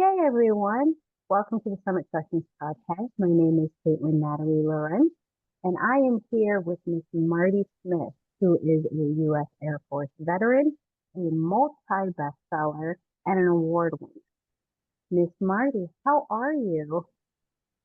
day, everyone. Welcome to the Summit Sessions podcast. My name is Katelyn Natalie Laurent, and I am here with Miss Martie Smith, who is a U.S. Air Force veteran, a multi-bestseller, and an award winner. Miss Martie, how are you?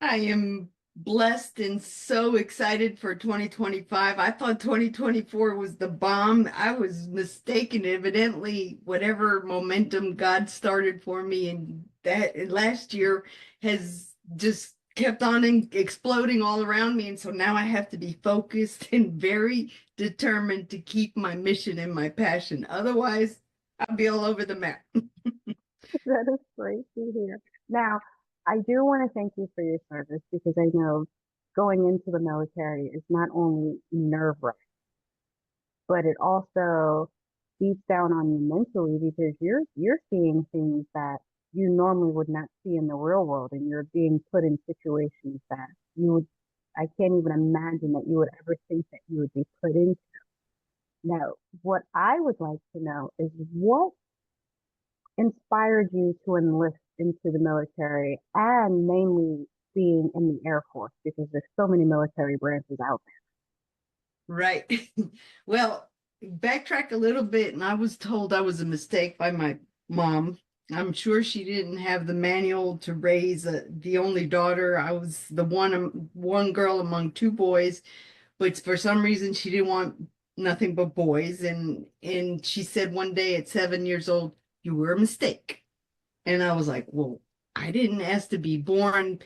I am blessed and so excited for 2025. I thought 2024 was the bomb. I was mistaken. Evidently, whatever momentum God started for me and that last year has just kept on exploding all around me. And so now I have to be focused and very determined to keep my mission and my passion. Otherwise, I'll be all over the map. That is great to hear. Now, I do want to thank you for your service because I know going into the military is not only nerve-wracking, but it also beats down on you mentally because you're seeing things that you normally would not see in the real world, and you're being put in situations that you would I can't even imagine that you would ever think that you would be put into. Now, what I would like to know is what inspired you to enlist into the military and mainly being in the Air Force because there's so many military branches out Right. Well, backtrack a little bit, and I was told I was a mistake by my mom. I'm sure she didn't have the manual to raise the only daughter. I was the one girl among two boys, but for some reason she didn't want nothing but boys. And she said one day at 7 years old, "You were a mistake." And I was like, "Well, I didn't ask to be born."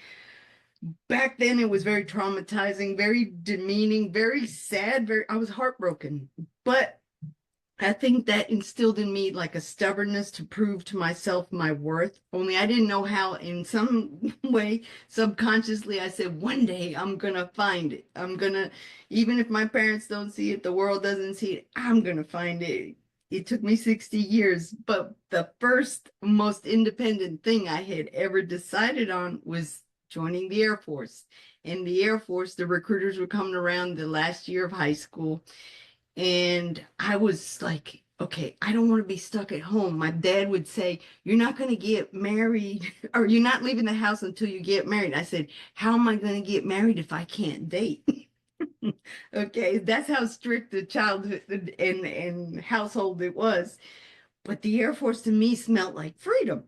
Back then it was very traumatizing, very demeaning, very sad, very I was heartbroken. But I think that instilled in me like a stubbornness to prove to myself my worth. Only I didn't know how. In some way, subconsciously, I said, one day I'm gonna find it. I'm gonna, even if my parents don't see it, the world doesn't see it, I'm gonna find it. It took me 60 years, but the first most independent thing I had ever decided on was joining the Air Force. In the Air Force, the recruiters were coming around the last year of high school. And I was like, okay, I don't want to be stuck at home. My dad would say, "You're not going to get married or you're not leaving the house until you get married." I said, "How am I going to get married if I can't date?" Okay, that's how strict the childhood and household it was. But the Air Force to me smelled like freedom.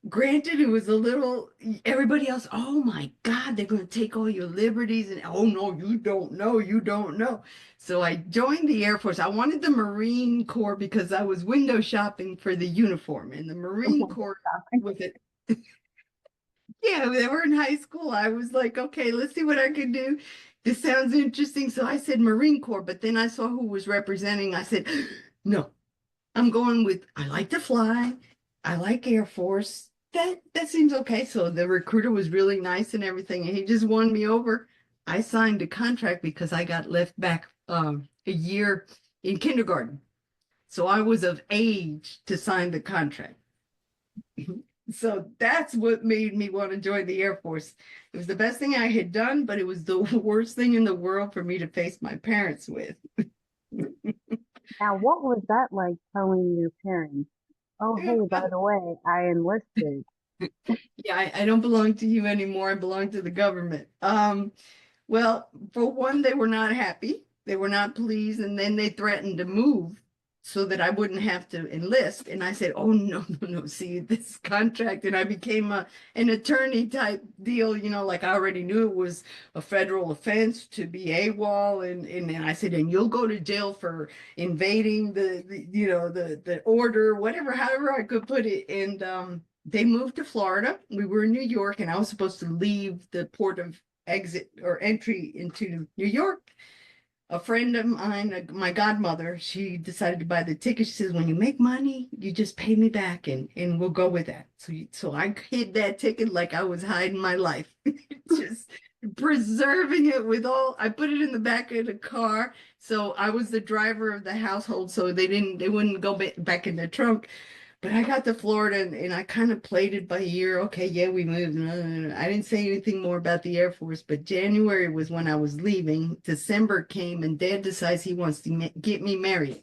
Granted, it was a little, everybody else, "Oh my God, they're going to take all your liberties." And "Oh no, you don't know, you don't know." So I joined the Air Force. I wanted the Marine Corps because I was window shopping for the uniform, and the Marine Corps there. was it. Yeah, they were in high school. I was like, okay, let's see what I can do. This sounds interesting. So I said Marine Corps, but then I saw who was representing. I said, no, I'm going with, I like to fly. I like Air Force. That seems okay. So the recruiter was really nice and everything, and he just won me over. I signed a contract because I got left back a year in kindergarten. So I was of age to sign the contract. So that's what made me want to join the Air Force. It was the best thing I had done, but it was the worst thing in the world for me to face my parents with. Now, what was that like telling your parents, oh, hey, by the way, I enlisted? Yeah, I don't belong to you anymore. I belong to the government. Well, for one, they were not happy. They were not pleased, and then they threatened to move so that I wouldn't have to enlist. And I said, "Oh no, no, no! See this contract," and I became an attorney type deal. Like I already knew it was a federal offense to be AWOL, and then I said, "And you'll go to jail for invading the order, whatever, however I could put it." And they moved to Florida. We were in New York, and I was supposed to leave the port of exit or entry into New York. A friend of mine, my godmother, she decided to buy the ticket. She says, "When you make money, you just pay me back and we'll go with that." So I hid that ticket like I was hiding my life, just preserving it with all, I put it in the back of the car. So I was the driver of the household. So they wouldn't go back in the trunk. But I got to Florida and I kind of played it by ear. Okay, yeah, we moved. No, no, no, no. I didn't say anything more about the Air Force, but January was when I was leaving. December came and Dad decides he wants to get me married.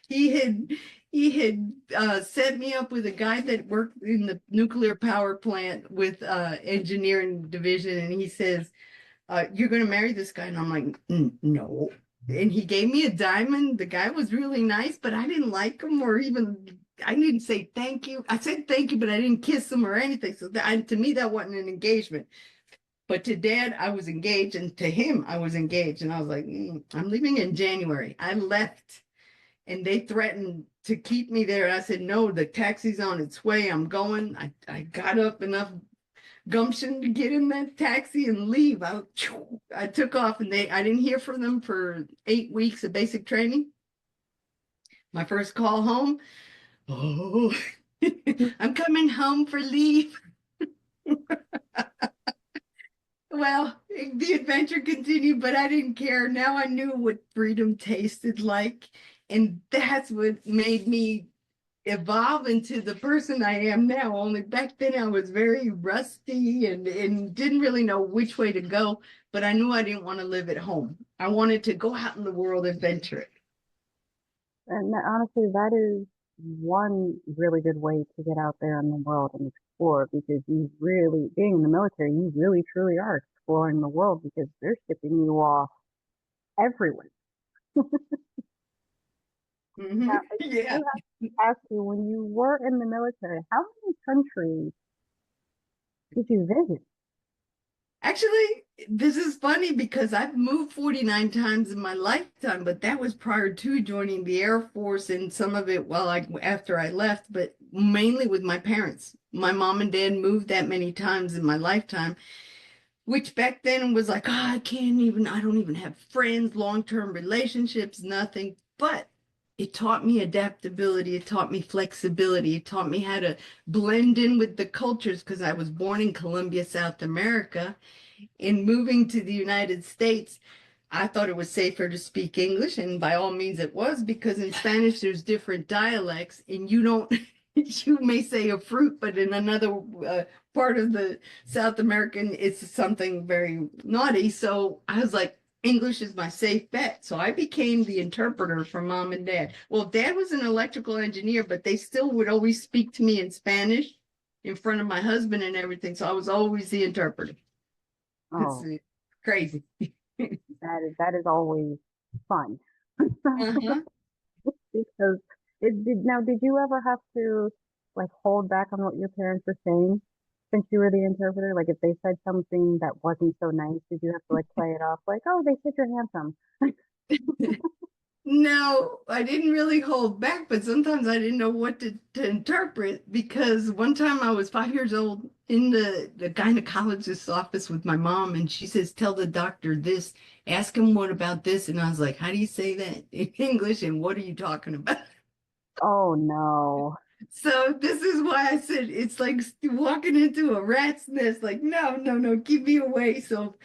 He had he had set me up with a guy that worked in the nuclear power plant with engineering division, and he says, you're going to marry this guy. And I'm like, no. And he gave me a diamond. The guy was really nice, but I didn't like him, or even, I didn't say thank you. I said thank you, but I didn't kiss him or anything. So to me, that wasn't an engagement. But to Dad, I was engaged, and to him, I was engaged. And I was like, I'm leaving in January. I left, and they threatened to keep me there. I said, no, the taxi's on its way. I'm going. I got up enough gumption to get in that taxi and leave. I took off, and I didn't hear from them for 8 weeks of basic training. My first call home, oh, I'm coming home for leave. Well, the adventure continued, but I didn't care. Now I knew what freedom tasted like. And that's what made me evolve into the person I am now. Only back then I was very rusty and didn't really know which way to go, but I knew I didn't want to live at home. I wanted to go out in the world and venture it. And honestly, that is one really good way to get out there in the world and explore because you really, being in the military, you really truly are exploring the world because they're shipping you off everywhere. Now, I Yeah. do have to ask you, when you were in the military, how many countries did you visit? Actually, this is funny because I've moved 49 times in my lifetime, but that was prior to joining the Air Force, and some of it after I left, but mainly with my parents. My mom and dad moved that many times in my lifetime, which back then was like, oh, I don't even have friends, long-term relationships, nothing. But it taught me adaptability. It taught me flexibility. It taught me how to blend in with the cultures because I was born in Colombia, South America. In moving to the United States, I thought it was safer to speak English, and by all means it was, because in Spanish there's different dialects, and you don't, you may say a fruit, but in another part of the South American, it's something very naughty. So I was like, English is my safe bet. So I became the interpreter for Mom and Dad. Well, Dad was an electrical engineer, but they still would always speak to me in Spanish in front of my husband and everything. So I was always the interpreter. It's Oh, crazy. that is always fun Uh-huh. because did you ever have to like hold back on what your parents were saying since you were the interpreter? Like if they said something that wasn't so nice, did you have to like play it off like, oh, they said you're handsome? No, I didn't really hold back, but sometimes I didn't know what to interpret, because one time I was 5 years old in the gynecologist's office with my mom, and she says, tell the doctor this, ask him what about this. And I was like, how do you say that in English? And what are you talking about? Oh no. So this is why I said it's like walking into a rat's nest, like, no, no, no, keep me away. So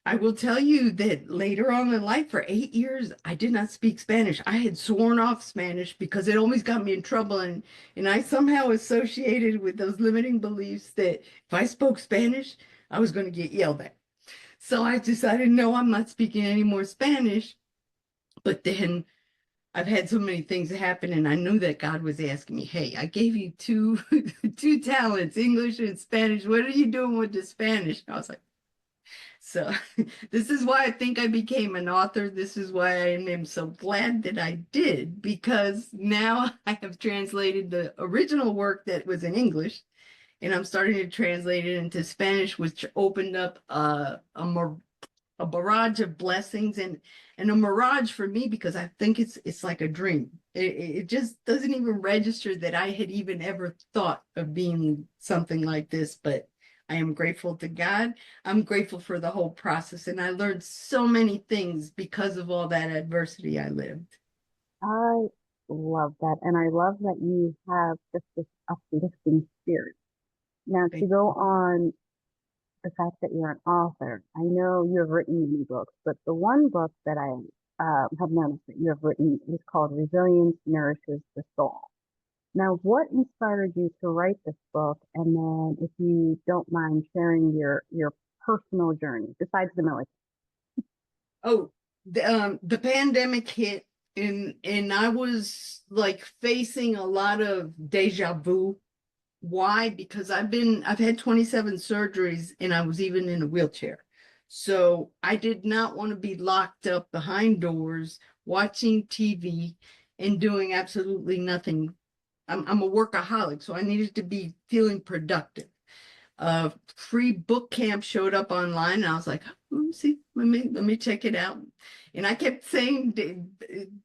I will tell you that later on in life, for 8 years, I did not speak Spanish. I had sworn off Spanish because it always got me in trouble. And I somehow associated with those limiting beliefs that if I spoke Spanish, I was going to get yelled at. So I decided, no, I'm not speaking any more Spanish. But then I've had so many things happen, and I knew that God was asking me, hey, I gave you two, two talents, English and Spanish. What are you doing with the Spanish? I was like, so this is why I think I became an author. This is why I am so glad that I did, because now I have translated the original work that was in English, and I'm starting to translate it into Spanish, which opened up a barrage of blessings, and a mirage for me, because I think it's like a dream. It just doesn't even register that I had even ever thought of being something like this, but I am grateful to God. I'm grateful for the whole process, and I learned so many things because of all that adversity I lived. I love that. And I love that you have just this uplifting spirit. Now, to Thank go on the fact that you're an author, I know you have written many books, but the one book that I have noticed that you have written is called Resilience Nourishes the Soul. Now, what inspired you to write this book? And then, if you don't mind sharing your personal journey besides the military. Oh, the pandemic hit, And I was like facing a lot of deja vu. Why? Because I've had 27 surgeries and I was even in a wheelchair. So I did not want to be locked up behind doors watching TV and doing absolutely nothing. I'm a workaholic, so I needed to be feeling productive. Free book camp showed up online, and I was like, let me see, let me check it out. And I kept saying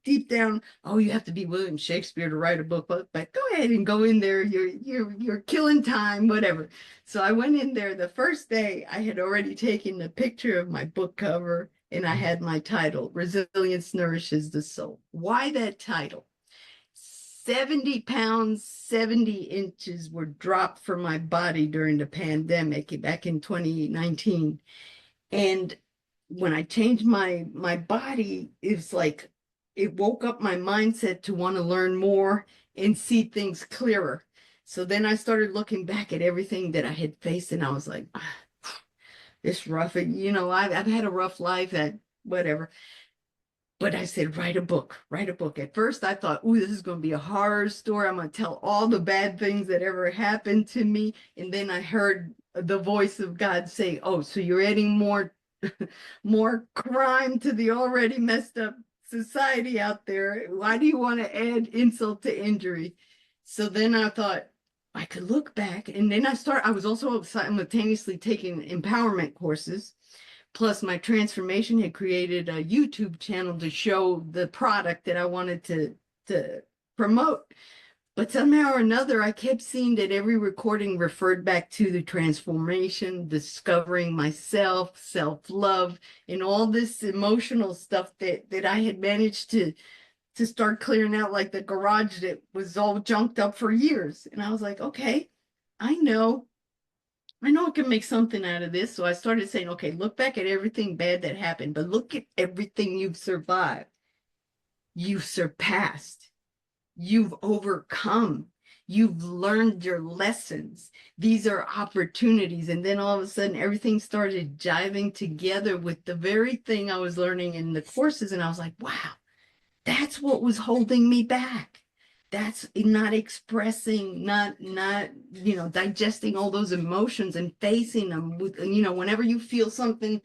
deep down, oh, you have to be William Shakespeare to write a book, but go ahead and go in there. You're killing time, whatever. So I went in there. The first day, I had already taken a picture of my book cover, and I had my title, Resilience Nourishes the Soul. Why that title? 70 pounds, 70 inches were dropped from my body during the pandemic back in 2019. And when I changed my body, it's like it woke up my mindset to want to learn more and see things clearer. So then I started looking back at everything that I had faced, and I was like, it's rough. I've had a rough life at whatever. But I said, write a book, write a book. At first, I thought, ooh, this is going to be a horror story. I'm going to tell all the bad things that ever happened to me. And then I heard the voice of God say, oh, so you're adding more, more crime to the already messed up society out there. Why do you want to add insult to injury? So then I thought, I could look back. And then I was also simultaneously taking empowerment courses. Plus, my transformation had created a YouTube channel to show the product that I wanted to promote. But somehow or another, I kept seeing that every recording referred back to the transformation, discovering myself, self-love, and all this emotional stuff that I had managed to start clearing out, like the garage that was all junked up for years. And I was like, okay, I know I can make something out of this. So I started saying, okay, look back at everything bad that happened, but look at everything you've survived. You've surpassed. You've overcome. You've learned your lessons. These are opportunities. And then all of a sudden, everything started jiving together with the very thing I was learning in the courses. And I was like, wow, that's what was holding me back. That's not expressing, not digesting all those emotions and facing them with, whenever you feel something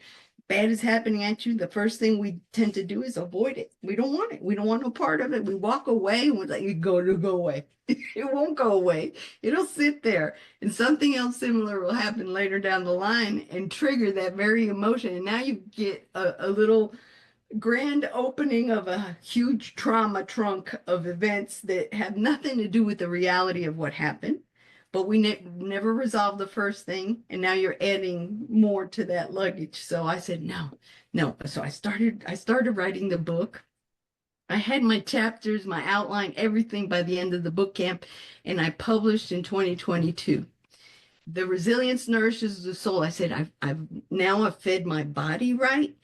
bad is happening at you, the first thing we tend to do is avoid it. We don't want it. We don't want no part of it. We walk away and we're like, it'll go away. It won't go away. It'll sit there. And something else similar will happen later down the line and trigger that very emotion. And now you get a little grand opening of a huge trauma trunk of events that have nothing to do with the reality of what happened. But we never resolved the first thing, and now you're adding more to that luggage. So I said, no, no. So I started writing the book. I had my chapters, my outline, everything by the end of the book camp, and I published in 2022. The Resilience Nourishes the Soul. I said, I've fed my body right.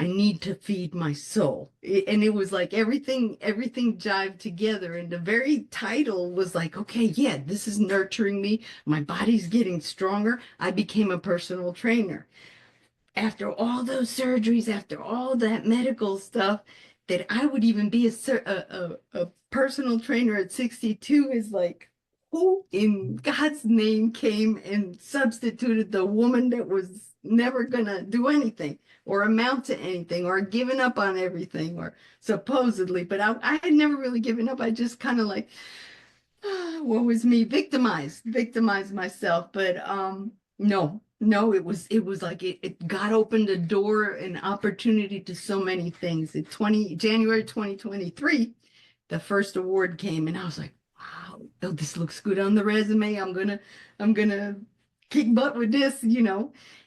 I need to feed my soul. And it was like everything jived together. And the very title was like, okay, yeah, this is nurturing me. My body's getting stronger. I became a personal trainer. After all those surgeries, after all that medical stuff, that I would even be a personal trainer at 62 is like, who in God's name came and substituted the woman that was never gonna do anything or amount to anything or given up on everything or supposedly, but I had never really given up. I just kind of like, what was me, victimized myself. But no, it was like it God opened a door, an opportunity to so many things. In January 2023, the first award came, and I was like, wow, oh, this looks good on the resume. I'm gonna kick butt with this.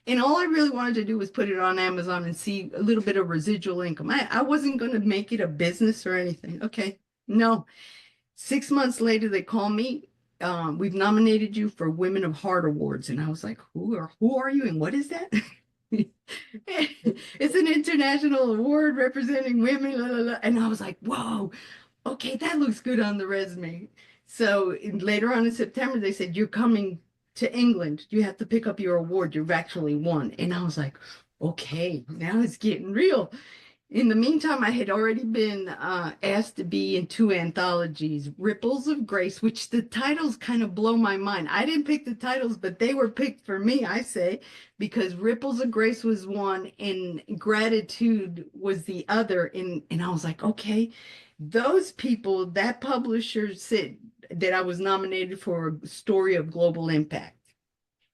And all I really wanted to do was put it on Amazon and see a little bit of residual income. I wasn't going to make it a business or anything. Okay. No. 6 months later, they call me. We've nominated you for Women of Heart Awards. And I was like, who are you and what is that? It's an international award representing women. La, la, la. And I was like, whoa, okay, that looks good on the resume. So later on in September, they said, you're coming to England. You have to pick up your award. You've actually won. And I was like, okay, now it's getting real. In the meantime, I had already been asked to be in two anthologies, Ripples of Grace, which the titles kind of blow my mind. I didn't pick the titles, but they were picked for me, I say, because Ripples of Grace was one and Gratitude was the other. And I was like, okay, those people, that publisher said that I was nominated for a story of global impact.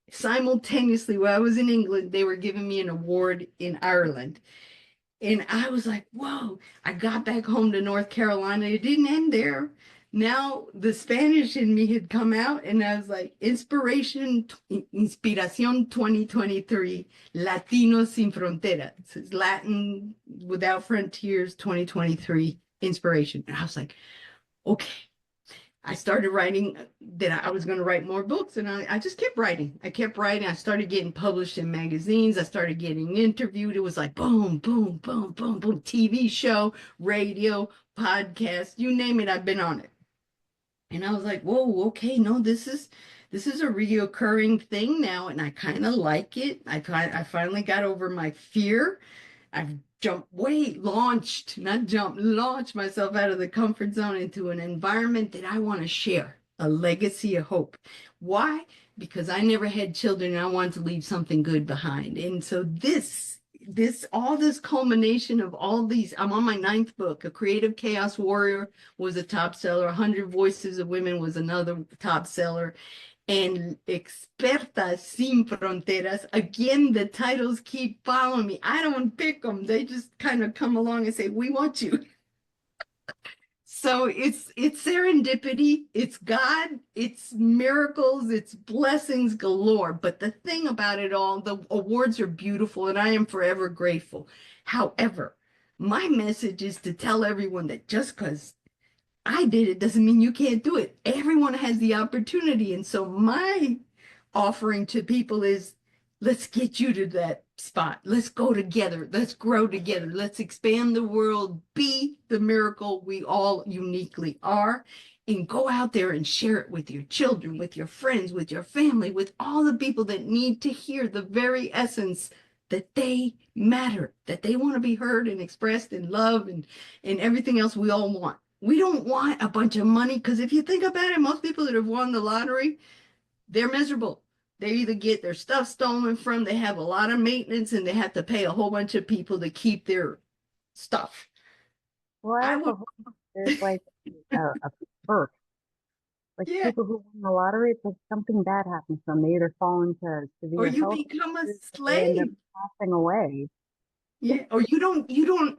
Simultaneously, while I was in England, they were giving me an award in Ireland. And I was like, whoa, I got back home to North Carolina. It didn't end there. Now the Spanish in me had come out, and I was like, Inspiración 2023, Latinos sin Fronteras. It's Latin without frontiers 2023 inspiration. And I was like, okay. I started writing that I was going to write more books, and I just kept writing. I kept writing. I started getting published in magazines. I started getting interviewed. It was like boom, boom, boom, boom, boom. TV show, radio, podcast, you name it, I've been on it. And I was like, whoa, okay, no, this is a reoccurring thing now, and I kind of like it. I finally got over my fear. I've launched myself out of the comfort zone into an environment that I want to share, a legacy of hope. Why? Because I never had children and I wanted to leave something good behind. And so all this culmination of all these, I'm on my ninth book. A Creative Chaos Warrior was a top seller. 100 Voices of Women was another top seller. And Expertas Sin Fronteras, again, the titles keep following me. I don't pick them. They just kind of come along and say, we want you. So it's serendipity, it's God, it's miracles, it's blessings galore. But the thing about it all, the awards are beautiful and I am forever grateful. However, my message is to tell everyone that just because I did it doesn't mean you can't do it. Everyone has the opportunity. And so my offering to people is let's get you to that spot. Let's go together. Let's grow together. Let's expand the world. Be the miracle we all uniquely are. And go out there and share it with your children, with your friends, with your family, with all the people that need to hear the very essence that they matter, that they want to be heard and expressed and loved and everything else we all want. We don't want a bunch of money because if you think about it, most people that have won the lottery, they're miserable. They either get their stuff stolen from, they have a lot of maintenance, and they have to pay a whole bunch of people to keep their stuff. Well, I I also would, hope there's like a perk. Like yeah, people who win the lottery, it's like something bad happens to them. They either fall into or severe you health become a issues or they end up slave. passing away. Yeah, or you don't,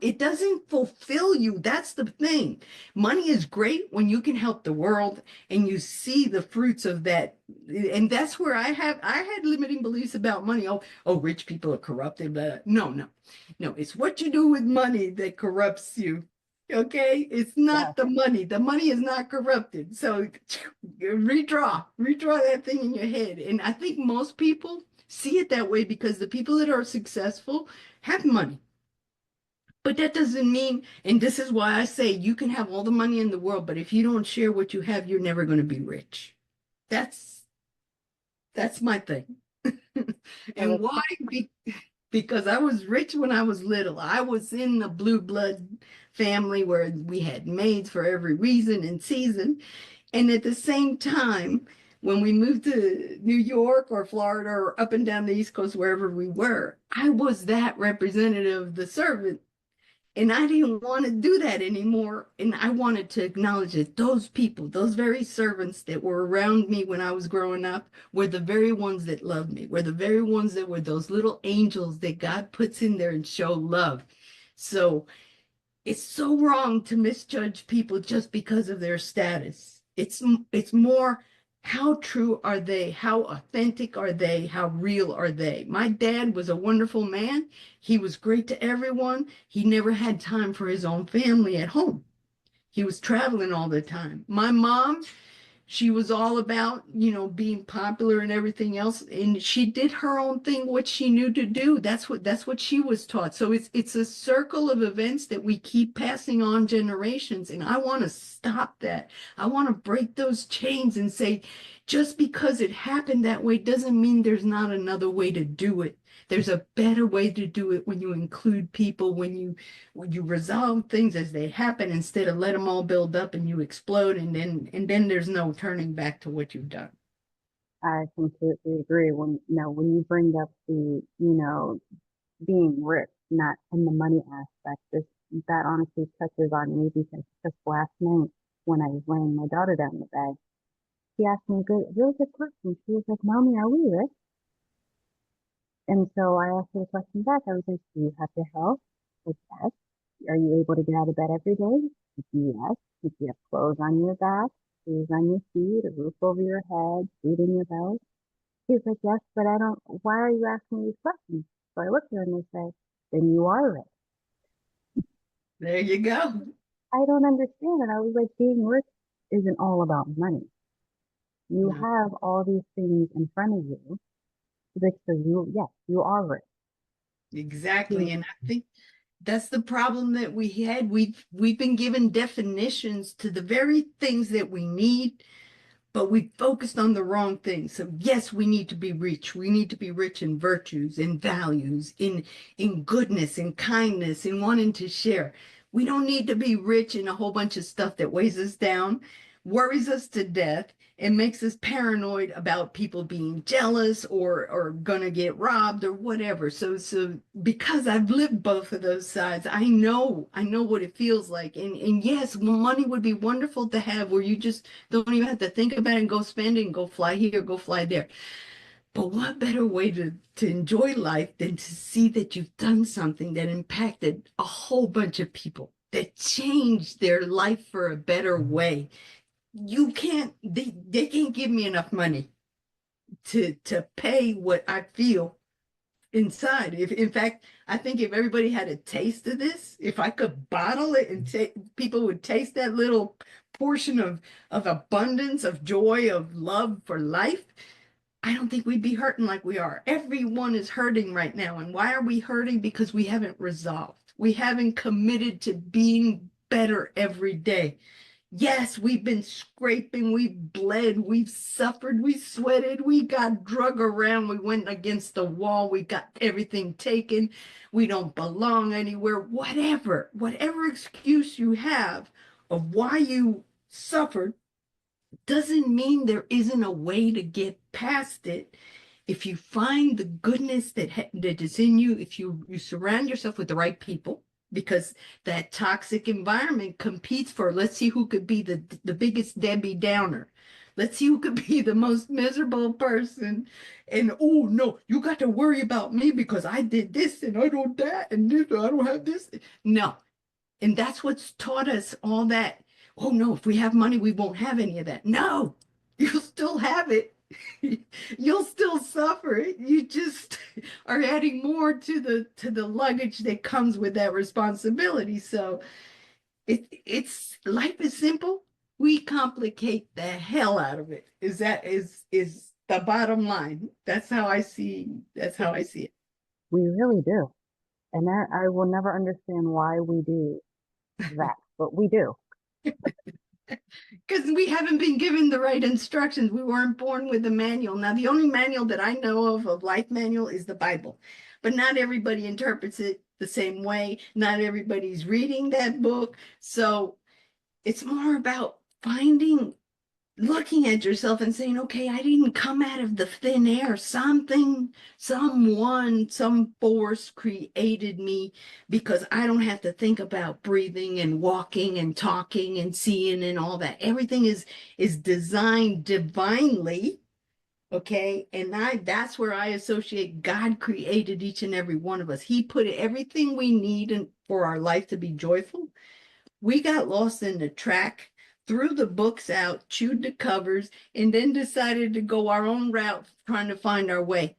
it doesn't fulfill you. That's the thing. Money is great when you can help the world and you see the fruits of that. And that's where I had limiting beliefs about money. Oh, rich people are corrupted. But no, no, no. It's what you do with money that corrupts you. Okay? It's Yeah. not the money. The money is not corrupted. So redraw that thing in your head. And I think most people see it that way because the people that are successful have money. But that doesn't mean, and this is why I say you can have all the money in the world, but if you don't share what you have, you're never going to be rich. That's that's my thing. So And that's why? Because I was rich when I was little. I was in the blue blood family where we had maids for every reason and season. And at the same time, when we moved to New York or Florida or up and down the East Coast, wherever we were, I was that representative of the servant. And I didn't want to do that anymore. And I wanted to acknowledge that those people, those very servants that were around me when I was growing up, were the very ones that loved me, were the very ones that were those little angels that God puts in there and show love. So it's so wrong to misjudge people just because of their status. It's more how true are they? How authentic are they? How real are they? My dad was a wonderful man. He was great to everyone. He never had time for his own family at home. He was traveling all the time. My mom, she was all about, being popular and everything else. And she did her own thing, what she knew to do. That's what she was taught. So it's a circle of events that we keep passing on generations. And I want to stop that. I want to break those chains and say, just because it happened that way doesn't mean there's not another way to do it. There's a better way to do it when you include people, when you resolve things as they happen instead of let them all build up and you explode and then there's no turning back to what you've done. I completely agree. When you bring up being rich, not in the money aspect, that honestly touches on me because just last night when I was laying my daughter down in the bed, she asked me a really good question. She was like, "Mommy, are we rich?" And so I asked her the question back. I was like, "Do you have your health?" Like, yes. Are you able to get out of bed every day? Like, yes. Do you have clothes on your back, shoes on your feet, a roof over your head, food in your belly? She's like, "Yes, but I don't, why are you asking these questions?" So I look at her and I say, "Then you are rich." There you go. I don't understand it. I was like, being rich isn't all about money. You No, have all these things in front of you. Like, so yes, you are rich. exactly. You, And I think that's the problem that we had. We've been given definitions to the very things that we need, but we focused on the wrong things. So yes, we need to be rich. We need to be rich in virtues, in values, in goodness, in kindness, in wanting to share. We don't need to be rich in a whole bunch of stuff that weighs us down, worries us to death, and makes us paranoid about people being jealous or gonna get robbed or whatever. So because I've lived both of those sides, I know what it feels like. And yes, money would be wonderful to have where you just don't even have to think about it and go spend it and go fly here, go fly there. But what better way to enjoy life than to see that you've done something that impacted a whole bunch of people, that changed their life for a better way? They can't give me enough money to pay what I feel inside. If in fact, I think if everybody had a taste of this, if I could bottle it and people would taste that little portion of abundance, of joy, of love for life, I don't think we'd be hurting like we are. Everyone is hurting right now. And why are we hurting? Because we haven't resolved. We haven't committed to being better every day. Yes, we've been scraping, we've bled, we've suffered, we sweated, we got drug around, we went against the wall, we got everything taken, we don't belong anywhere, whatever excuse you have of why you suffered doesn't mean there isn't a way to get past it. If you find the goodness that is in you, if you surround yourself with the right people, because that toxic environment competes for, let's see who could be the biggest Debbie Downer. Let's see who could be the most miserable person. And oh no, you got to worry about me because I did this and I don't that and this, I don't have this. No, and that's what's taught us all that. Oh no, if we have money, we won't have any of that. No, you'll still have it. You'll still suffer it. You just are adding more to the luggage that comes with that responsibility. So it's life is simple. We complicate the hell out of it. Is the bottom line. That's how I see it. we really do. And I will never understand why we do that, but we do. Because we haven't been given the right instructions. We weren't born with a manual. Now, the only manual that I know of life manual, is the Bible. But not everybody interprets it the same way. Not everybody's reading that book. So it's more about looking at yourself and saying, okay, I didn't come out of the thin air. Something, someone, some force created me because I don't have to think about breathing and walking and talking and seeing and all that. Everything is designed divinely. Okay. And that's where I associate God created each and every one of us. He put everything we need for our life to be joyful. We got lost in the track, threw the books out, chewed the covers, and then decided to go our own route trying to find our way.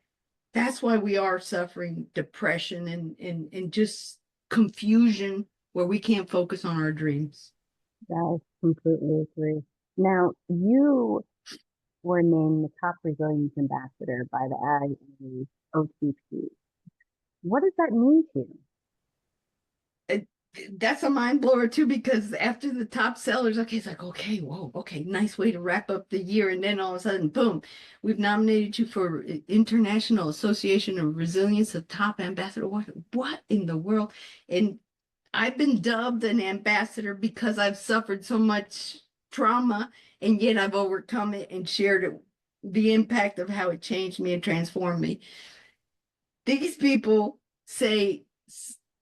That's why we are suffering depression and just confusion where we can't focus on our dreams. I completely agree. Now, you were named the top resilience ambassador by the IAOTP. What does that mean to you? That's a mind blower too, because after the top sellers, okay, it's like, okay, whoa, okay, nice way to wrap up the year. And then all of a sudden, boom, we've nominated you for International Association of Resilience of Top Ambassador. What in the world? And I've been dubbed an ambassador because I've suffered so much trauma, and yet I've overcome it and shared it, the impact of how it changed me and transformed me. These people say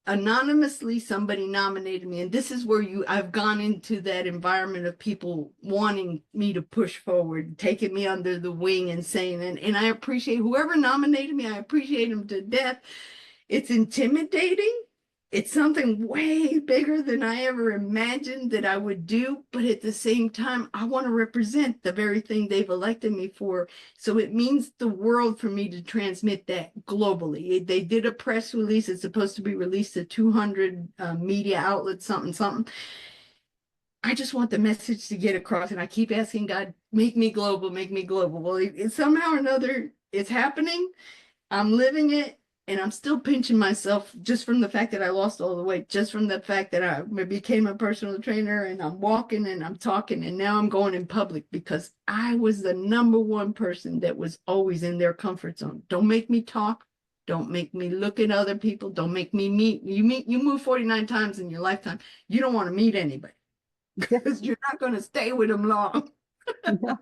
anonymously somebody nominated me, and this is where I've gone into that environment of people wanting me to push forward, taking me under the wing and saying, and I appreciate whoever nominated me, I appreciate them to death. It's intimidating. It's something way bigger than I ever imagined that I would do. But at the same time, I want to represent the very thing they've elected me for. So it means the world for me to transmit that globally. They did a press release. It's supposed to be released to 200 media outlets, something, something. I just want the message to get across. And I keep asking God, make me global, make me global. Well, somehow or another, it's happening. I'm living it, and I'm still pinching myself just from the fact that I lost all the weight, just from the fact that I became a personal trainer and I'm walking and I'm talking, and now I'm going in public because I was the number one person that was always in their comfort zone. Don't make me talk. Don't make me look at other people. Don't make me meet. You move 49 times in your lifetime. You don't want to meet anybody Yeah. because you're not going to stay with them long. No,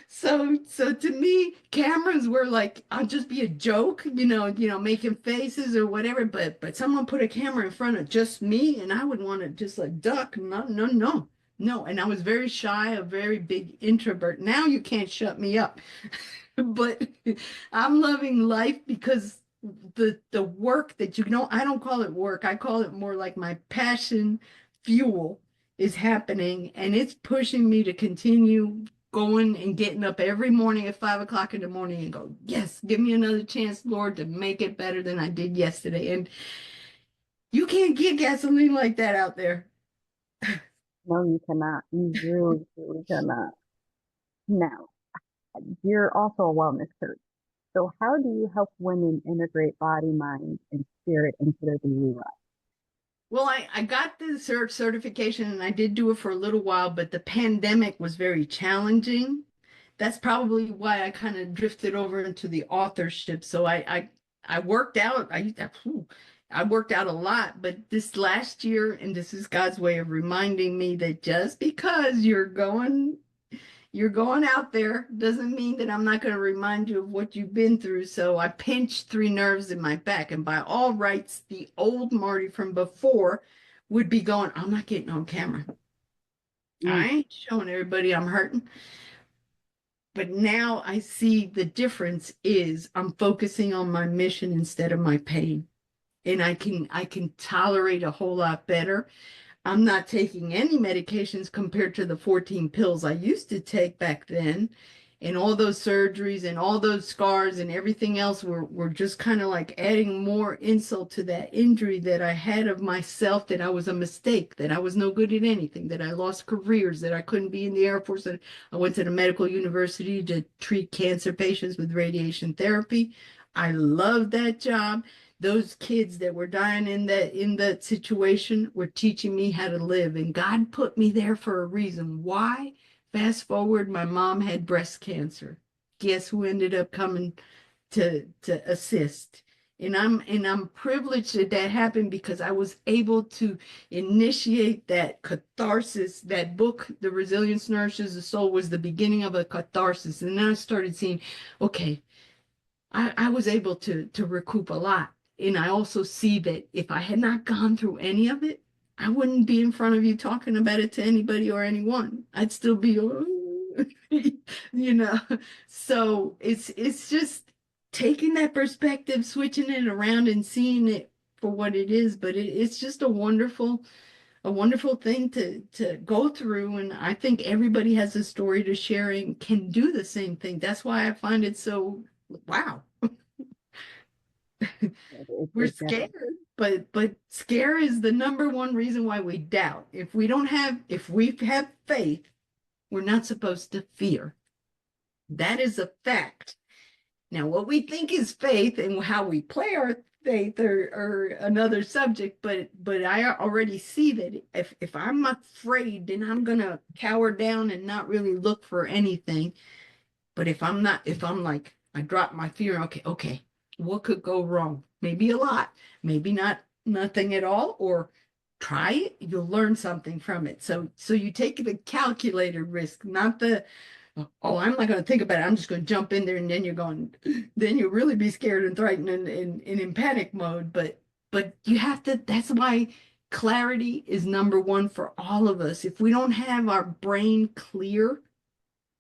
So, so to me, cameras were like, I'll just be a joke, making faces or whatever. But someone put a camera in front of just me, and I would want to just like duck. No, no, no, no. And I was very shy, a very big introvert. Now you can't shut me up. But I'm loving life because the work that I don't call it work. I call it more like my passion fuel is happening, and it's pushing me to continue going and getting up every morning at 5 o'clock in the morning and go, yes, give me another chance, Lord, to make it better than I did yesterday. And you can't get gasoline like that out there. no, you cannot. You really, really cannot. Now, you're also a wellness coach. So how do you help women integrate body, mind, and spirit into their daily life? Well, I got the certification and I did do it for a little while, but the pandemic was very challenging. That's probably why I kind of drifted over into the authorship. So I worked out. I worked out a lot, but this last year, and this is God's way of reminding me that just because you're going out there doesn't mean that I'm not going to remind you of what you've been through. So I pinched 3 nerves in my back, and by all rights, the old Martie from before would be going, I'm not getting on camera. Mm, I ain't showing everybody I'm hurting. But now I see the difference is I'm focusing on my mission instead of my pain. And I can tolerate a whole lot better. I'm not taking any medications compared to the 14 pills I used to take back then. And all those surgeries and all those scars and everything else were just kind of like adding more insult to that injury that I had of myself, that I was a mistake, that I was no good at anything, that I lost careers, that I couldn't be in the Air Force. And I went to the medical university to treat cancer patients with radiation therapy. I loved that job. Those kids that were dying in that situation were teaching me how to live, and God put me there for a reason. Why? Fast forward, my mom had breast cancer. Guess who ended up coming to assist? And I'm privileged that that happened because I was able to initiate that catharsis. That book, The Resilience Nourishes the Soul, was the beginning of a catharsis. And then I started seeing, okay, I was able to recoup a lot. And I also see that if I had not gone through any of it, I wouldn't be in front of you talking about it to anybody or anyone. I'd still be, you know. So it's just taking that perspective, switching it around and seeing it for what it is. But it's just a wonderful thing to go through. And I think everybody has a story to share and can do the same thing. That's why I find it so wow. We're it scared, definitely, but scare is the number one reason why we doubt. If we have faith, we're not supposed to fear. That is a fact. Now, what we think is faith and how we play our faith or another subject, but I already see that if I'm afraid, then I'm gonna cower down and not really look for anything. But if I'm not, if I'm like, I drop my fear, okay, what could go wrong? Maybe a lot, maybe not nothing at all, or try it, you'll learn something from it. So you take the calculated risk, not the, oh, I'm not going to think about it. I'm just going to jump in there, and then you're going, then you'll really be scared and frightened and in panic mode. But you have to, that's why clarity is number one for all of us. If we don't have our brain clear,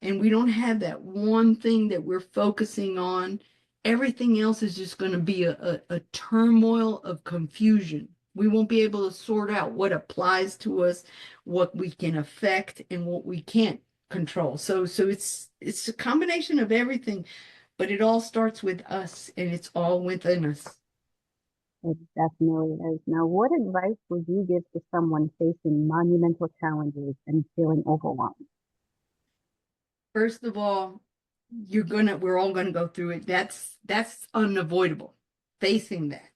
and we don't have that one thing that we're focusing on, everything else is just going to be a turmoil of confusion. We won't be able to sort out what applies to us, what we can affect, and what we can't control. So it's a combination of everything, but it all starts with us, and it's all within us. It definitely is. Now, what advice would you give to someone facing monumental challenges and feeling overwhelmed? First of all, we're all gonna go through it. That's unavoidable. Facing that.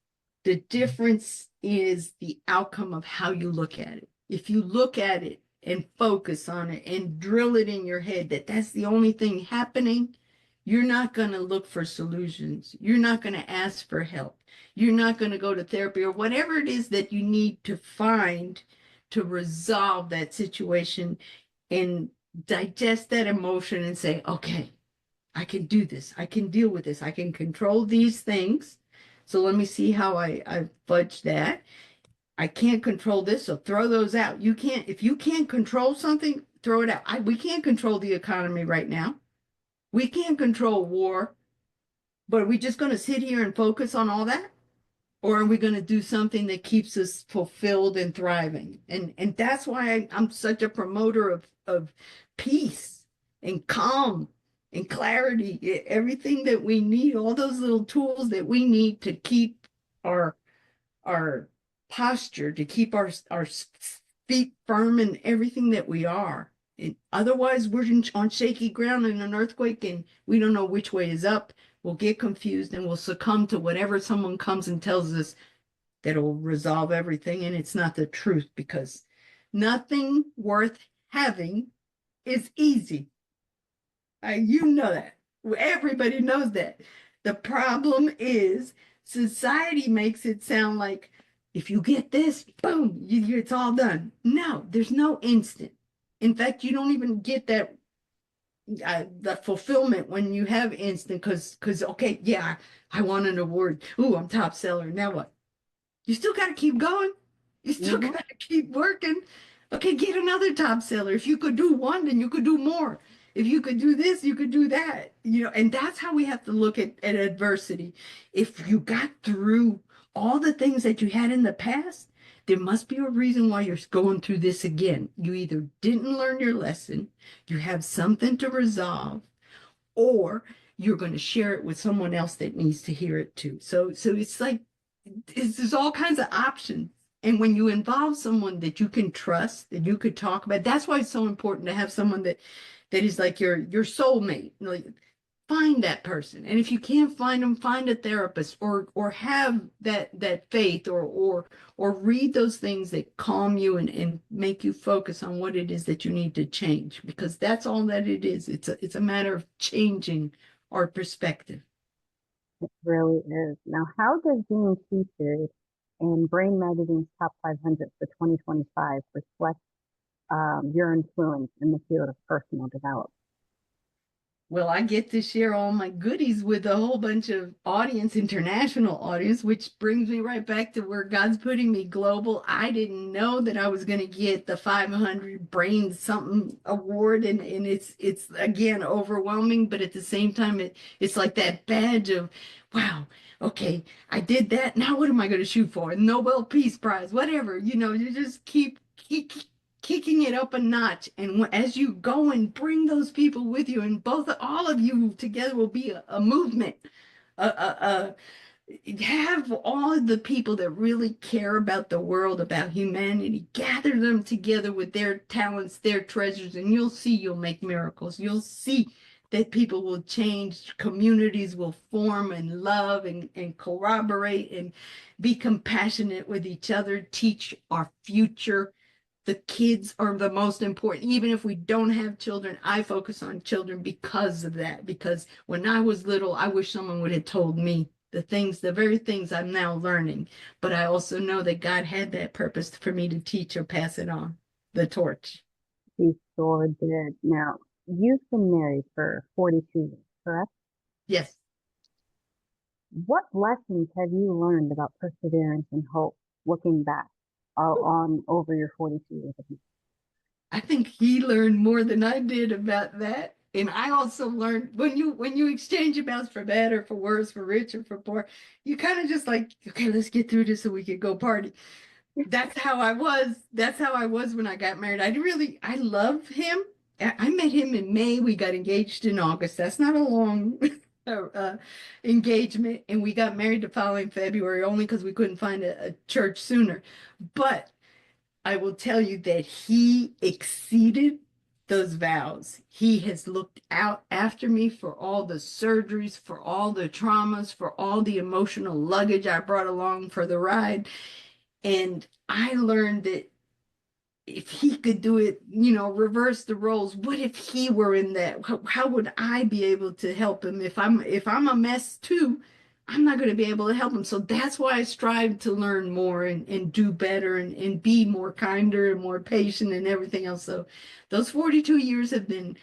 The difference is the outcome of how you look at it. If you look at it and focus on it and drill it in your head that that's the only thing happening, you're not going to look for solutions. You're not going to ask for help. You're not going to go to therapy or whatever it is that you need to find to resolve that situation and digest that emotion and say, okay, I can do this. I can deal with this. I can control these things. So let me see how I fudge that. I can't control this, so throw those out. You can't, if you can't control something, throw it out. We can't control the economy right now. We can't control war, but are we just going to sit here and focus on all that? Or are we going to do something that keeps us fulfilled and thriving? And that's why I'm such a promoter of peace and calm and clarity, everything that we need, all those little tools that we need to keep our our posture, to keep our feet firm in everything that we are. And otherwise, we're on shaky ground in an earthquake, and we don't know which way is up. We'll get confused and we'll succumb to whatever someone comes and tells us that'll resolve everything. And it's not the truth, because nothing worth having is easy. You know that. Everybody knows that. The problem is society makes it sound like if you get this, boom, it's all done. No, there's no instant. In fact, you don't even get that the fulfillment when you have instant, because okay, yeah, I won an award. Ooh, I'm top seller. Now what? You still got to keep going. You still Mhm. got to keep working. Okay, get another top seller. If you could do one, then you could do more. If you could do this, you could do that. And that's how we have to look at adversity. If you got through all the things that you had in the past, there must be a reason why you're going through this again. You either didn't learn your lesson, you have something to resolve, or you're going to share it with someone else that needs to hear it too. So it's like there's all kinds of options. And when you involve someone that you can trust, that you could talk about, that's why it's so important to have someone that is like your soulmate. Like, find that person. And if you can't find them, find a therapist, or have that faith, or read those things that calm you and make you focus on what it is that you need to change, because that's all that it is. It's a matter of changing our perspective. It really is. Now, how does being featured in Brain Magazine's Top 500 for 2025 reflect your influence in the field of personal development? Well, I get to share all my goodies with a whole bunch of audience, international audience, which brings me right back to where God's putting me global. I didn't know that I was going to get the 500 Brain something award, and it's again overwhelming, but at the same time, it's like that badge of, wow, okay, I did that. Now what am I going to shoot for? Nobel Peace Prize, whatever. You just keep kicking it up a notch. And as you go and bring those people with you, and all of you together will be a movement. A, have all of the people that really care about the world, about humanity, gather them together with their talents, their treasures, and you'll see you'll make miracles. You'll see that people will change, communities will form and love and corroborate and be compassionate with each other, teach our future. The kids are the most important. Even if we don't have children, I focus on children because of that. Because when I was little, I wish someone would have told me the things, the very things I'm now learning. But I also know that God had that purpose for me to teach or pass it on, the torch. He sure did. Now, you've been married for 42 years, correct? Yes. What lessons have you learned about perseverance and hope looking back on over your 42 years of marriage? I think he learned more than I did about that. And I also learned when you exchange amounts for better, for worse, for rich or for poor, you kind of just like, okay, let's get through this so we can go party. That's how I was. That's how I was when I got married. I love him. I met him in May. We got engaged in August. That's not a long engagement. And we got married the following February only because we couldn't find a church sooner. But I will tell you that he exceeded those vows. He has looked out after me for all the surgeries, for all the traumas, for all the emotional luggage I brought along for the ride. And I learned that if he could do it, reverse the roles, what if he were in that? How would I be able to help him? If I'm a mess too, I'm not going to be able to help him. So that's why I strive to learn more and do better and be more kinder and more patient and everything else. So those 42 years have been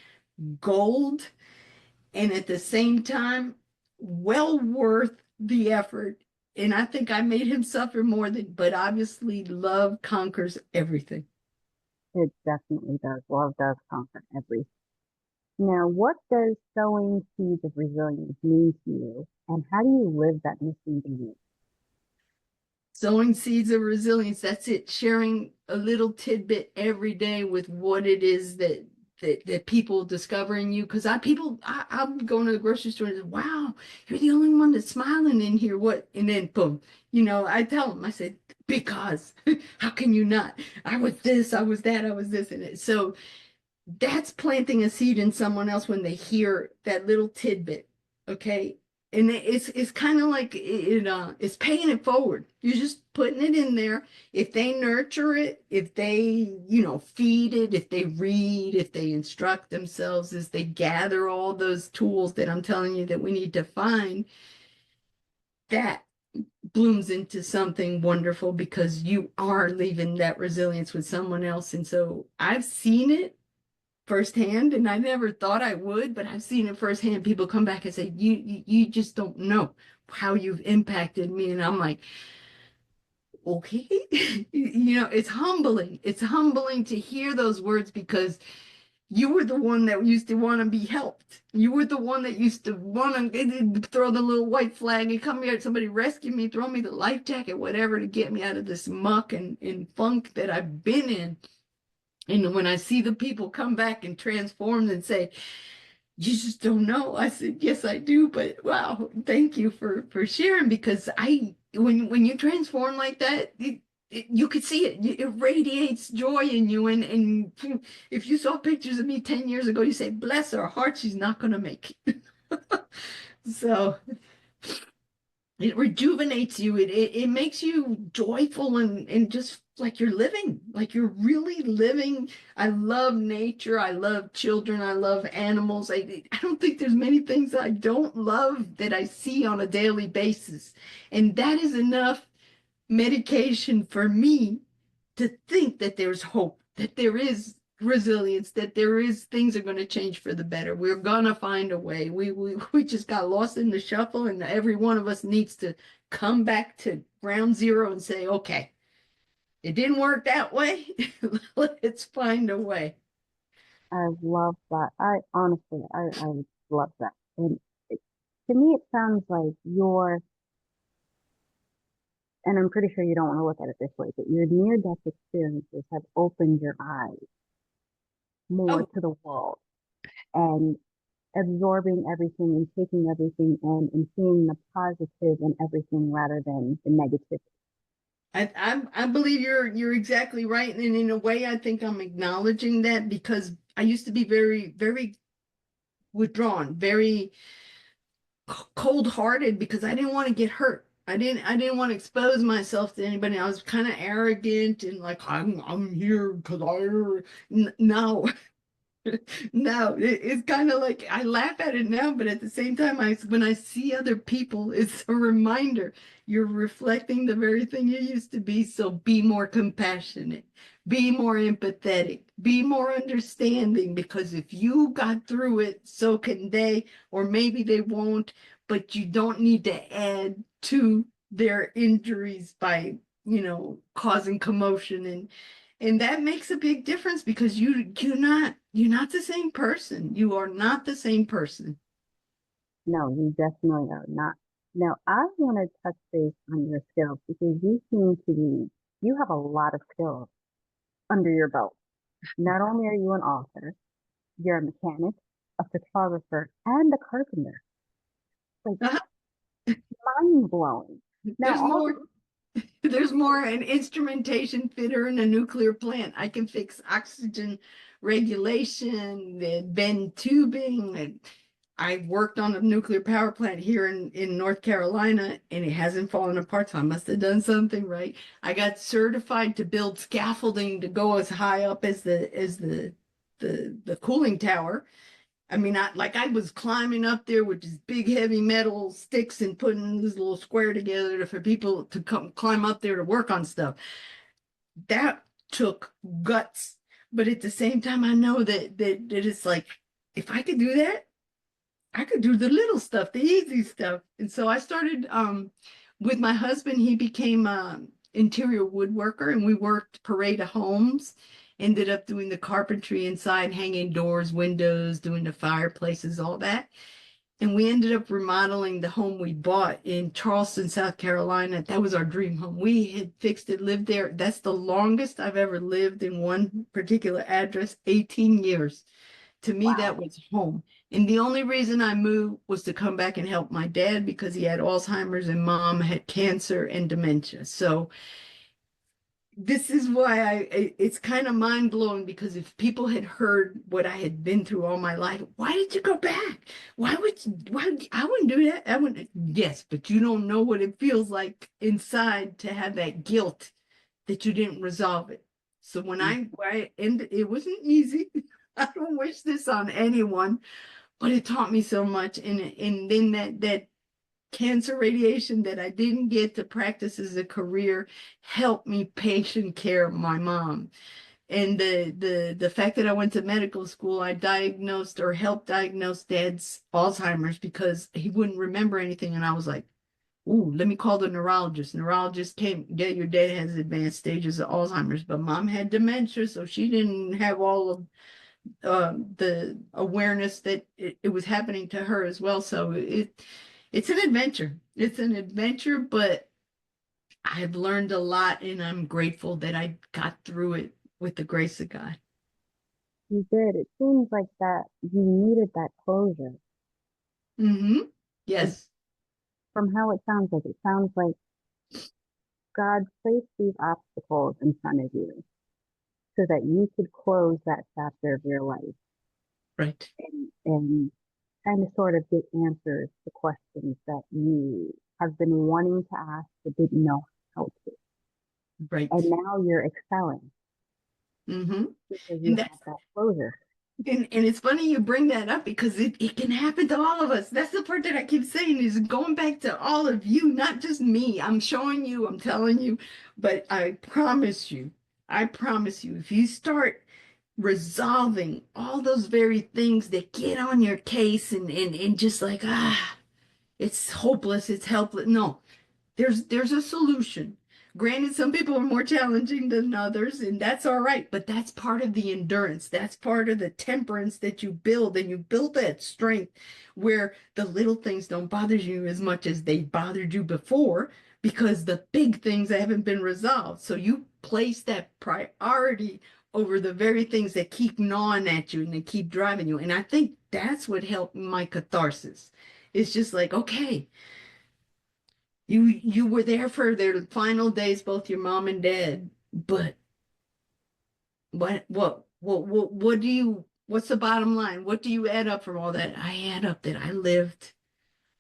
gold, and at the same time, well worth the effort. And I think I made him suffer more than, but obviously love conquers everything. It definitely does. Love does conquer everything. Now, what does sowing seeds of resilience mean to you, and how do you live that mission daily? Sowing seeds of resilience, that's it. Sharing a little tidbit every day with what it is that people discover in you. Because I'm going to the grocery store and say, wow, you're the only one that's smiling in here. What? And then boom, I tell them, I said, because how can you not? I was this, I was that, I was this, and it. So that's planting a seed in someone else when they hear that little tidbit. Okay. And it's kind of like it's paying it forward. You're just putting it in there. If they nurture it, if they, feed it, if they read, if they instruct themselves, as they gather all those tools that I'm telling you that we need to find, that blooms into something wonderful because you are leaving that resilience with someone else. And so I've seen it firsthand, and I never thought I would, but I've seen it firsthand. People come back and say, you just don't know how you've impacted me. And I'm like, okay. It's humbling. It's humbling to hear those words because you were the one that used to want to be helped. You were the one that used to want to throw the little white flag and come here, somebody rescue me, throw me the life jacket, whatever, to get me out of this muck and funk that I've been in. And when I see the people come back and transform and say, you just don't know. I said, yes, I do. But wow, thank you for sharing, because when you transform like that, you could see it. It radiates joy in you. And if you saw pictures of me 10 years ago, you say, bless her heart, she's not going to make it. So it rejuvenates you. It makes you joyful and just like you're living, like you're really living. I love nature. I love children. I love animals. I don't think there's many things I don't love that I see on a daily basis. And that is enough medication for me to think that there's hope, that there is resilience, that there is things are going to change for the better. We're gonna find a way. We just got lost in the shuffle, and every one of us needs to come back to ground zero and say, okay, it didn't work that way. Let's find a way. I love that. I honestly, I love that. And it, to me, it sounds like and I'm pretty sure you don't want to look at it this way, but your near-death experiences have opened your eyes more Oh, to the world and absorbing everything and taking everything in and seeing the positive in everything rather than the negative. I believe you're exactly right. And in a way, I think I'm acknowledging that because I used to be very, very withdrawn, very cold-hearted because I didn't want to get hurt. I didn't want to expose myself to anybody. I was kind of arrogant and like I'm here because no. No, it's kind of like I laugh at it now, but at the same time, when I see other people, it's a reminder you're reflecting the very thing you used to be. So be more compassionate, be more empathetic, be more understanding, because if you got through it, so can they, or maybe they won't, but you don't need to add to their injuries by, causing commotion and that makes a big difference because you're not the same person. You are not the same person. No, you definitely are not. Now, I want to touch base on your skills because you seem to be, you have a lot of skills under your belt. Not only are you an author, you're a mechanic, a photographer, and a carpenter. Like, Uh, mind blowing. Now, there's all more. There's more an instrumentation fitter in a nuclear plant. I can fix oxygen regulation, bend tubing. And I worked on a nuclear power plant here in North Carolina and it hasn't fallen apart. So I must have done something right. I got certified to build scaffolding to go as high up as the cooling tower. I mean, I was climbing up there with these big heavy metal sticks and putting this little square together for people to come climb up there to work on stuff. That took guts. But at the same time, I know that it's like, if I could do that, I could do the little stuff, the easy stuff. And so I started with my husband, he became an interior woodworker and we worked parade of homes, ended up doing the carpentry inside, hanging doors, windows, doing the fireplaces, all that. And we ended up remodeling the home we bought in Charleston, South Carolina. That was our dream home. We had fixed it, lived there. That's the longest I've ever lived in one particular address, 18 years. To me, that wow. was home. And the only reason I moved was to come back and help my dad because he had Alzheimer's and mom had cancer and dementia. So this is why it's kind of mind blowing because if people had heard what I had been through all my life, why did you go back? I wouldn't do that. I wouldn't. Yes, but you don't know what it feels like inside to have that guilt that you didn't resolve it. So and it wasn't easy. I don't wish this on anyone, but it taught me so much. And then that cancer radiation that I didn't get to practice as a career helped me patient care my mom. And the fact that I went to medical school, I diagnosed or helped diagnose dad's Alzheimer's because he wouldn't remember anything. And I was like, ooh, let me call the neurologist. Neurologist came, yeah, your dad has advanced stages of Alzheimer's, but mom had dementia, so she didn't have all of the awareness that it was happening to her as well. So it's an adventure. It's an adventure, but I've learned a lot and I'm grateful that I got through it with the grace of God. You did. It seems like that you needed that closure. Hmm. Like Yes, from how it sounds like God placed these obstacles in front of you so that you could close that chapter of your life right, and kind of sort of get answers to questions that you have been wanting to ask but didn't know how to. And right. now you're excelling Hmm. because you And have that's that closure. and it's funny you bring that up because it can happen to all of us. That's the part that I keep saying is going back to all of you, not just me. I'm showing you, I'm telling you, but I promise you, if you start resolving all those very things that get on your case and just like, it's hopeless, it's helpless. No, there's a solution. Granted, some people are more challenging than others, and that's all right, but that's part of the endurance. That's part of the temperance that you build, and you build that strength where the little things don't bother you as much as they bothered you before because the big things haven't been resolved. So you place that priority over the very things that keep gnawing at you and they keep driving you. And I think that's what helped my catharsis. It's just like, okay, you were there for their final days, both your mom and dad, but what do you What's the bottom line? What do you add up from all that? I add up that I lived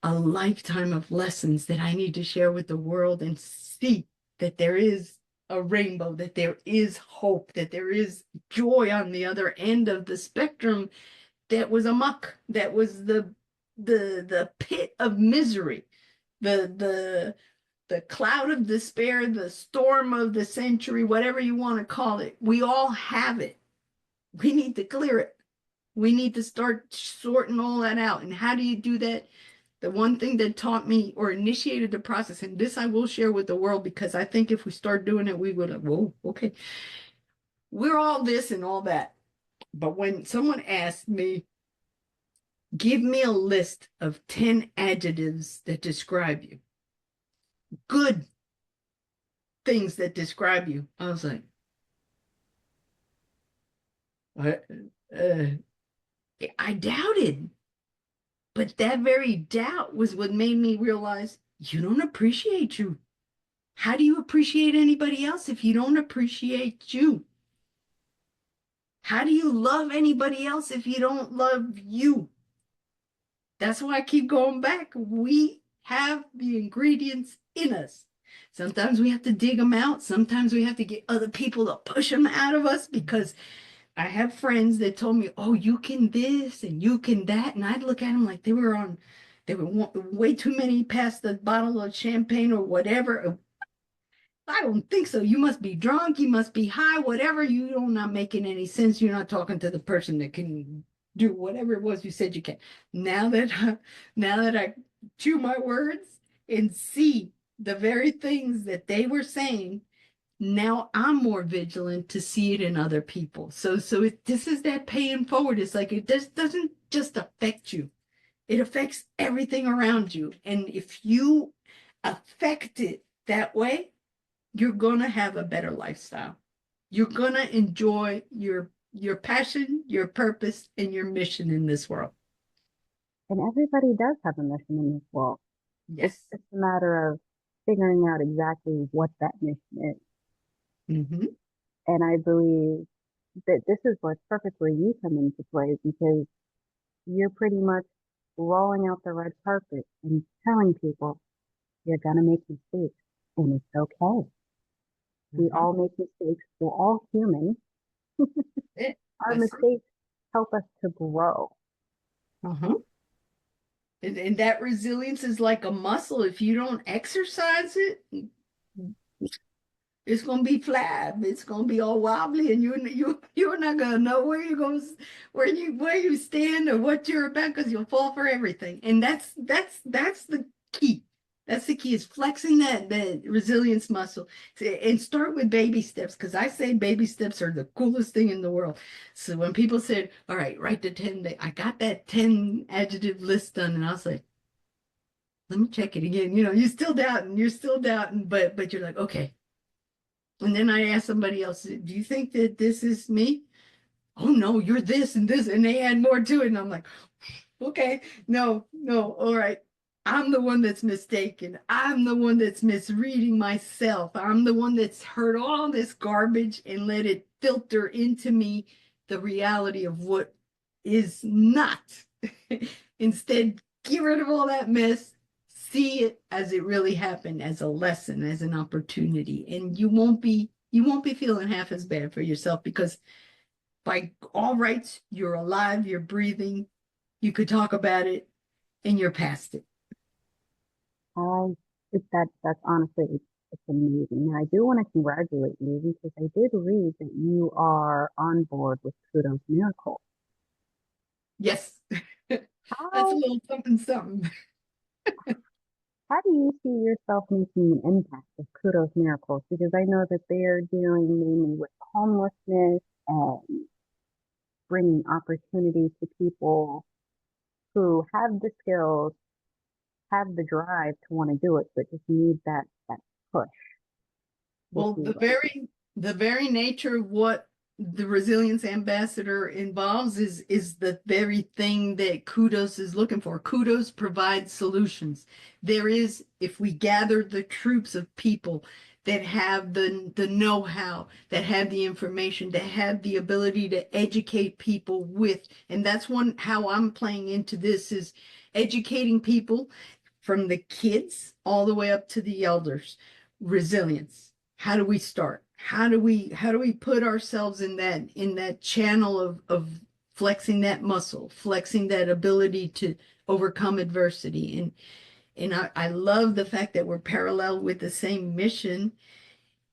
a lifetime of lessons that I need to share with the world and see that there is a rainbow, that there is hope, that there is joy on the other end of the spectrum that was amok, that was the pit of misery, the the cloud of despair, the storm of the century, whatever you want to call it. We all have it. We need to clear it. We need to start sorting all that out. And how do you do that? The one thing that taught me or initiated the process, and this I will share with the world, because I think if we start doing it, we would have, whoa, okay. We're all this and all that. But when someone asked me, give me a list of 10 adjectives that describe you, good things that describe you, I was like, what? I doubted. But that very doubt was what made me realize you don't appreciate you. How do you appreciate anybody else if you don't appreciate you? How do you love anybody else if you don't love you? That's why I keep going back. We have the ingredients in us. Sometimes we have to dig them out. Sometimes we have to get other people to push them out of us, because I have friends that told me, oh, you can this and you can that. And I'd look at them like they were way too many past the bottle of champagne or whatever. I don't think so. You must be drunk. You must be high, whatever. You're not making any sense. You're not talking to the person that can do whatever it was you said you can. Now that I chew my words and see the very things that they were saying, now I'm more vigilant to see it in other people. This is that paying forward. It's like it just doesn't just affect you. It affects everything around you. And if you affect it that way, you're going to have a better lifestyle. You're going to enjoy your passion, your purpose, and your mission in this world. And everybody does have a mission in this world. It's Yes. just a matter of figuring out exactly what that mission is. Mm-hmm. And I believe that this is where perfect where you come into play, because you're pretty much rolling out the red carpet and telling people you're gonna make mistakes and it's okay. We Mm-hmm. all make mistakes. We're all human. Our That's it. mistakes help us to grow. Uh-huh. And that resilience is like a muscle. If you don't exercise it, it's gonna be flab. It's gonna be all wobbly, and you're not gonna know where you stand or what you're about, because you'll fall for everything. And that's the key. That's the key, is flexing that resilience muscle. And start with baby steps, because I say baby steps are the coolest thing in the world. So when people said, "All right, write the 10," I got that 10 adjective list done, and I was like, "Let me check it again." You're still doubting, but you're like, okay. And then I asked somebody else, do you think that this is me? Oh no, you're this and this. And they add more to it. And I'm like, okay, no, all right. I'm the one that's mistaken. I'm the one that's misreading myself. I'm the one that's heard all this garbage and let it filter into me the reality of what is not. Instead, get rid of all that mess, see it as it really happened, as a lesson, as an opportunity, and you won't be feeling half as bad for yourself, because by all rights, you're alive, you're breathing, you could talk about it, and you're past it. I that's honestly it's amazing. Now I do want to congratulate you because I did read that you are on board with Kudos Miracles. Yes. That's a How little something something. how do you see yourself making an impact with Kudos Miracles? Because I know that they are dealing mainly with homelessness and bringing opportunities to people who have the skills, have the drive to want to do it, but just need that push, if Well, you the will. very the very nature of what the resilience ambassador involves is the very thing that Kudos is looking for. Kudos provides solutions. There is, if we gather the troops of people that have the know-how, that have the information, that have the ability to educate people with, and that's how I'm playing into this, is educating people from the kids all the way up to the elders. Resilience. How do we start? How do we put ourselves in that channel of flexing that muscle, flexing that ability to overcome adversity? And I love the fact that we're parallel with the same mission,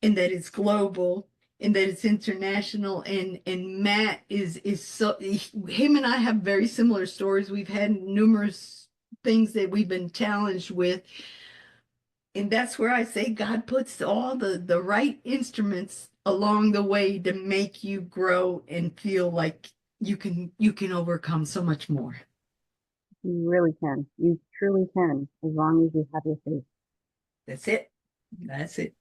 and that it's global, and that it's international. And Matt is so, him and I have very similar stories. We've had numerous things that we've been challenged with. And that's where I say God puts all the right instruments along the way to make you grow and feel like you can overcome so much more. You really can. You truly can, as long as you have your faith. That's it. That's it.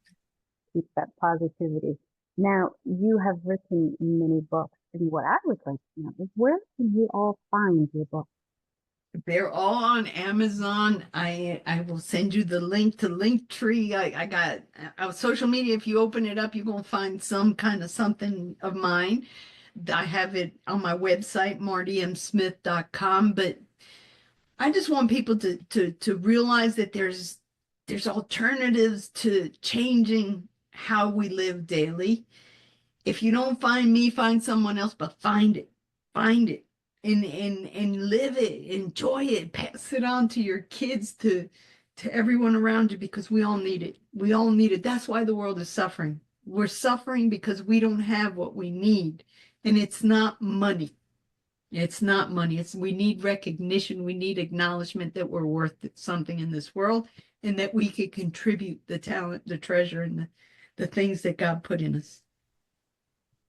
Keep that positivity. Now, you have written many books, and what I would like to know is, where can we all find your books? They're all on Amazon. I will send you the link to Linktree. I got social media. If you open it up, you're gonna find some kind of something of mine. I have it on my website, martiemsmith.com. But I just want people to realize that there's alternatives to changing how we live daily. If you don't find me, find someone else, but find it, and live it, enjoy it, pass it on to your kids, to everyone around you, because we all need it. We all need it. That's why the world is suffering. We're suffering because we don't have what we need. And it's not money. It's not money. It's, we need recognition. We need acknowledgement that we're worth something in this world, and that we could contribute the talent, the treasure, and the things that God put in us.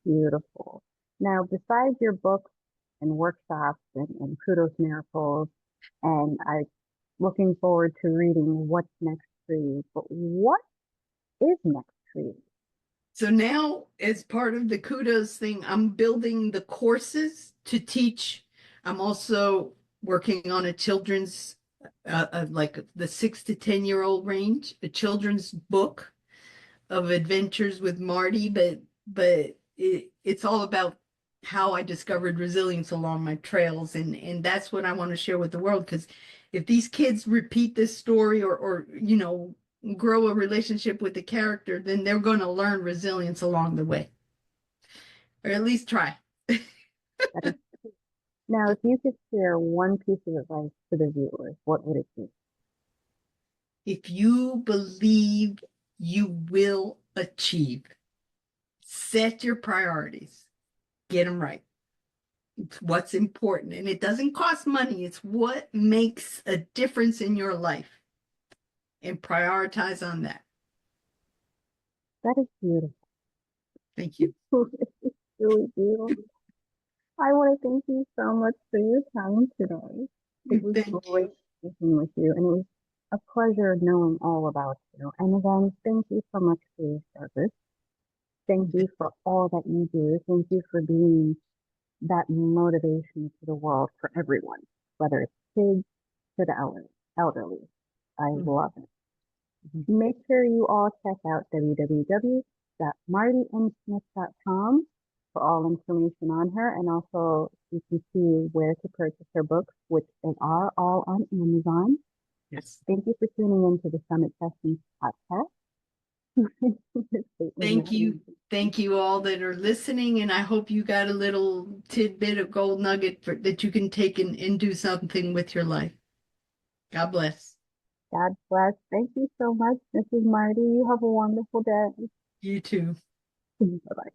Beautiful. Now, besides your books and workshops and Kudos Miracles, and I'm looking forward to reading what's next for you, but what is next for you? So now, as part of the Kudos thing, I'm building the courses to teach. I'm also working on a children's, like the 6 to 10-year-old range, a children's book of adventures with Martie. But it's all about how I discovered resilience along my trails, and that's what I want to share with the world. Because if these kids repeat this story, or grow a relationship with the character, then they're going to learn resilience along the way, or at least try. That is, now, if you could share one piece of advice to the viewers, what would it be? If you believe, you will achieve. Set your priorities, get them right. It's what's important, and it doesn't cost money. It's what makes a difference in your life, and prioritize on that. That is beautiful. Thank you. It's really beautiful. I want to thank you so much for your time today. It was Thank great you. speaking with you, and it was a pleasure knowing all about you. And again, thank you so much for your service. Thank you for all that you do. Thank you for being that motivation to the world for everyone, whether it's kids to the elderly. I love it. Make sure you all check out www.martiemsmith.com for all information on her, and also you can see where to purchase her books, which they are all on Amazon. Yes. Thank you for tuning in to the Summit Sessions podcast. Thank you. Thank you all that are listening, and I hope you got a little tidbit of gold nugget that you can take and do something with your life. God bless. God bless. Thank you so much, Mrs. Martie. You have a wonderful day. You too. Bye-bye.